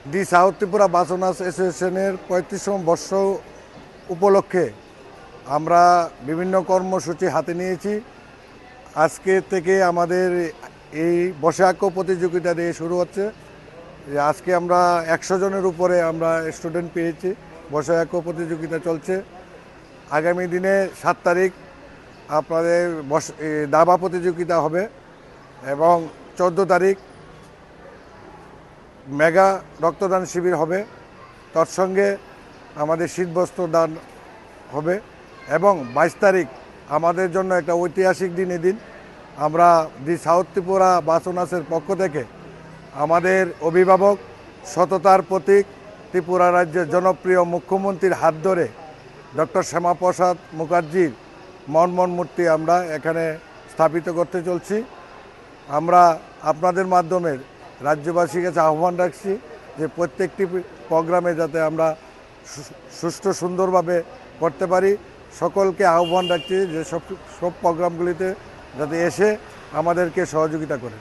দি south Tripura বাসনাস অ্যাসোসিয়েশনের 35তম বর্ষ উপলক্ষে আমরা বিভিন্ন কর্মসূচি হাতে নিয়েছি। আজকে থেকে আমাদের এই বৈশাখ প্রতিযোগিতা দিয়ে শুরু হচ্ছে। আজকে আমরা 100 জনের উপরে আমরা স্টুডেন্ট পেয়েছি। বৈশাখ প্রতিযোগিতা চলছে। আগামী দিনে 7 তারিখ আপনাদের দাবা প্রতিযোগিতা হবে এবং 14 তারিখ মেগা রক্তদান শিবির হবে। তৎসঙ্গে আমাদের শীতবস্ত্র দান হবে এবং 22 তারিখ আমাদের জন্য একটা ঐতিহাসিক দিন। এদিন আমরা দি সাউথ ত্রিপুরা বাসনাসের পক্ষ থেকে আমাদের অভিভাবক, সততার প্রতীক, ত্রিপুরা রাজ্যের জনপ্রিয় মুখ্যমন্ত্রীর হাত ধরে ডক্টর শ্যামাপ্রসাদ মুখার্জির মনমোহন মূর্তি আমরা এখানে স্থাপিত করতে চলছি। আমরা আপনাদের মাধ্যমে রাজ্যবাসীর কাছে আহ্বান রাখছি যে প্রত্যেকটি প্রোগ্রামে যাতে আমরা সুষ্ঠু সুন্দরভাবে করতে পারি। সকলকে আহ্বান রাখছি যে সব প্রোগ্রামগুলিতে যাতে এসে আমাদেরকে সহযোগিতা করে।